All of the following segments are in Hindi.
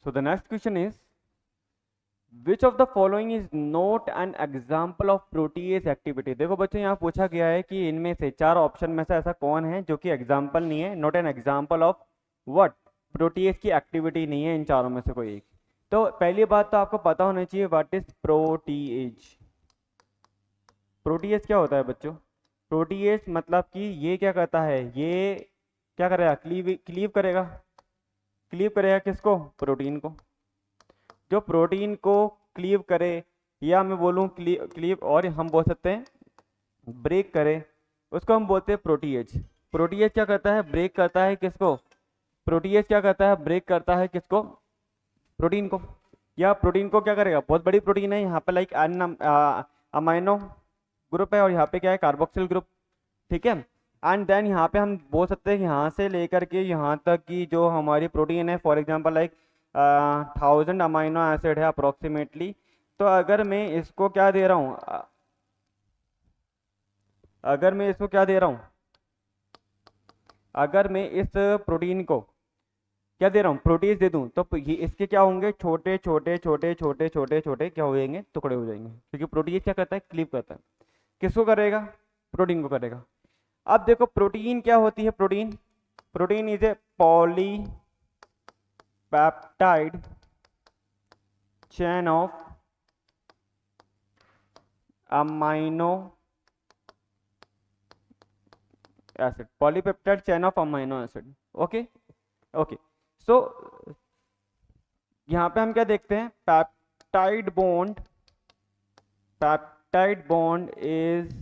So the next question is, which of the following is not an example of protease activity? देखो बच्चों यहाँ पूछा गया है कि इनमें से चार ऑप्शन में से ऐसा कौन है जो कि एग्जाम्पल नहीं है, not an example of what, protease की एक्टिविटी नहीं है इन चारों में से कोई एक। तो पहली बात तो आपको पता होना चाहिए व्हाट इज प्रोटीएज। प्रोटीएज क्या होता है बच्चों? प्रोटीएज मतलब कि ये क्या करता है, ये क्या करेगा, क्लीव करेगा। क्लीव करेगा किसको? प्रोटीन को। जो प्रोटीन को क्लीव करे, या मैं बोलूँ क्लीव और हम बोल सकते हैं ब्रेक करे, उसको हम बोलते हैं प्रोटीएज। प्रोटीएज क्या करता है? ब्रेक करता है किसको? प्रोटीएज क्या करता है? ब्रेक करता है किसको? प्रोटीन को। या प्रोटीन को क्या करेगा? बहुत बड़ी प्रोटीन है यहाँ पे, लाइक अमाइनो ग्रुप है और यहाँ पे क्या है? Carboxyl group. ठीक है। एंड देन यहाँ पे हम बोल सकते हैं कि यहाँ से लेकर के यहाँ तक की जो हमारी प्रोटीन है, for example like 1000 amino acid है अप्रोक्सीमेटली। तो अगर मैं इसको क्या दे रहा हूँ, अगर मैं इसको क्या दे रहा हूँ, अगर मैं इस प्रोटीन को क्या दे रहा हूँ, प्रोटीज दे दूँ, तो ये इसके क्या होंगे? छोटे छोटे छोटे छोटे छोटे छोटे क्या हो जाएंगे? टुकड़े हो जाएंगे। क्योंकि प्रोटीज क्या करता है? क्लीव करता है। किसको करेगा? प्रोटीन को करेगा। अब देखो प्रोटीन क्या होती है? Protein, protein is a polypeptide chain of amino acid, polypeptide chain of amino acid. Okay okay. So यहां पे हम क्या देखते हैं? Peptide bond, peptide bond is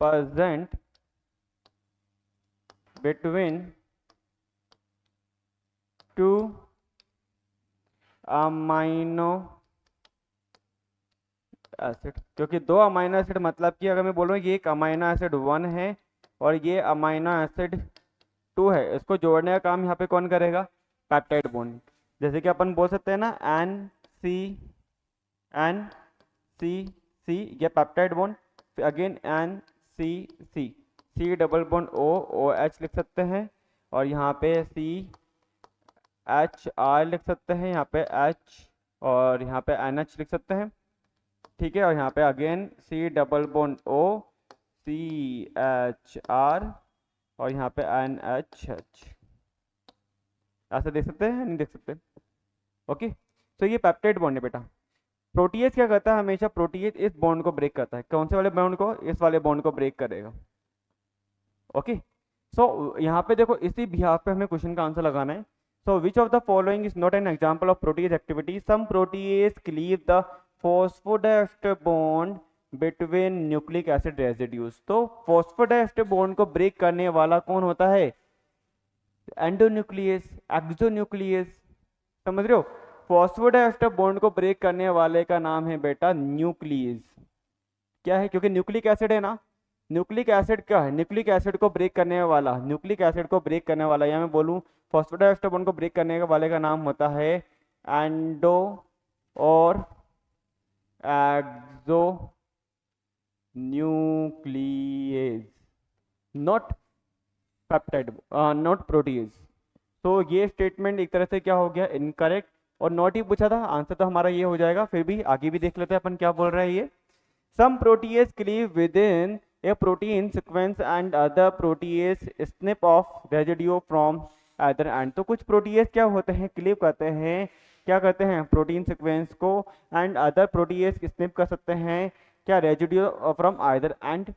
present between two amino acid. क्योंकि दो अमाइनो एसिड, मतलब कि अगर मैं बोल रहा हूँ ये एक अमाइनो एसिड 1 है और ये अमाइनो एसिड 2 है, इसको जोड़ने का काम यहाँ पे कौन करेगा? Peptide bond. जैसे कि अपन बोल सकते हैं ना एन सी ये peptide bond, again N C C, C double bond O, O H लिख सकते हैं, और यहाँ पे सी एच आर लिख सकते हैं, यहाँ पे एच और यहाँ पे एन एच लिख सकते हैं। ठीक है। और यहाँ पे again C double bond O, C H R और यहाँ पे एन एच एच। ऐसा देख सकते हैं? नहीं देख सकते? ओके। तो ये पेप्टाइड बॉन्ड है बेटा। प्रोटीएज क्या करता है? हमेशा प्रोटीएज इस बॉन्ड को ब्रेक करता है। कौन से वाले बॉन्ड को? इस वाले बॉन्ड को ब्रेक करेगा। ओके। सो यहाँ पे देखो, इसी बिहाफ पे हमें क्वेश्चन का आंसर लगाना है। So which of the following is not an example of protease activity? Some protease cleave the phosphodiester bond between nucleic acid residues. तो फॉस्फोडाइएस्टर बॉन्ड को ब्रेक करने वाला कौन होता है? Endonuclease, exonuclease. समझ रहे हो? फॉस्फोडाइएस्टर बॉन्ड को ब्रेक करने वाले का नाम है बेटा न्यूक्लियस। क्या है? क्योंकि न्यूक्लिक एसिड है ना, न्यूक्लिक एसिड क्या है? न्यूक्लिक एसिड को ब्रेक करने वाला, न्यूक्लिक एसिड को ब्रेक करने वाला, या मैं बोलूं फॉस्फोडाइएस्टर बॉन्ड को ब्रेक करने वाले का नाम होता है एंडो और exonuclease, not peptide, not protease. तो ये स्टेटमेंट एक तरह से क्या हो गया? इनकरेक्ट। और नॉट ही पूछा था, आंसर तो हमारा ये हो जाएगा। फिर भी आगे भी देख लेते हैं अपन क्या बोल रहा है ये। Some protease cleave within a protein sequence and other protease snip off residue from other end. तो कुछ प्रोटीज क्या होते हैं? क्लीव करते हैं, क्या करते हैं? प्रोटीन सीक्वेंस को, एंड अदर प्रोटीज स्निप कर सकते हैं क्या? Residue from other and.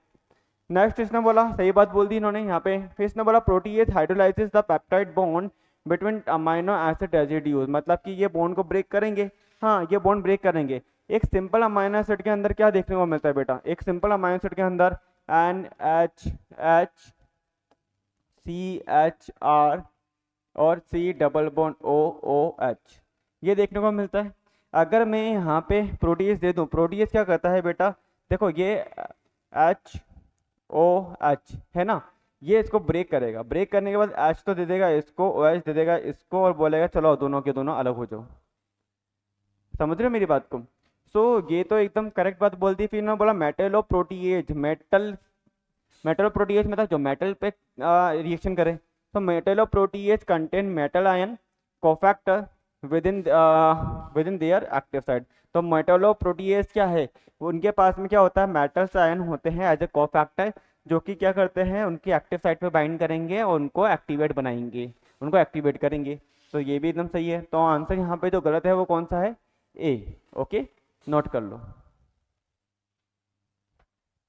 Next इसने बोला, सही बात बोल दी इन्होंने यहाँ पे। फिर इसने बोला protease hydrolysis the peptide bond between amino acid residues, मतलब कि ये बॉन्ड को ब्रेक करेंगे। हाँ, ये बॉन्ड ब्रेक करेंगे। एक सिंपल अमाइनो एसिड के अंदर क्या देखने को मिलता है बेटा? एक सिंपल अमाइनो एसिड के अंदर N H H, C H R और C double bond O, O H, ये देखने को मिलता है। अगर मैं यहाँ पे प्रोटीज दे दूँ, प्रोटीज क्या करता है बेटा? देखो ये एच ओ एच है ना, ये इसको ब्रेक करेगा। ब्रेक करने के बाद एच तो दे देगा इसको, ओ एच दे देगा इसको, और बोलेगा चलो दोनों के दोनों अलग हो जाओ। समझ रहे हो मेरी बात को? ये तो एकदम करेक्ट बात बोल दी। फिर इन्होंने बोला मेटलो प्रोटीएज, मेटल प्रोटीएज मतलब जो मेटल पे रिएक्शन करे। तो Metlo protease contain metal ion cofactor with in their active site. तो मेटालोप्रोटीएज क्या है, वो उनके पास में क्या होता है, मेटल्स आयन होते हैं एज ए कोफैक्टर, जो कि क्या करते हैं, उनकी एक्टिव साइट पे बाइंड करेंगे और उनको एक्टिवेट बनाएंगे, उनको एक्टिवेट करेंगे। तो ये भी एकदम सही है। तो आंसर यहाँ पे जो गलत है वो कौन सा है, ए। ओके, नोट कर लो।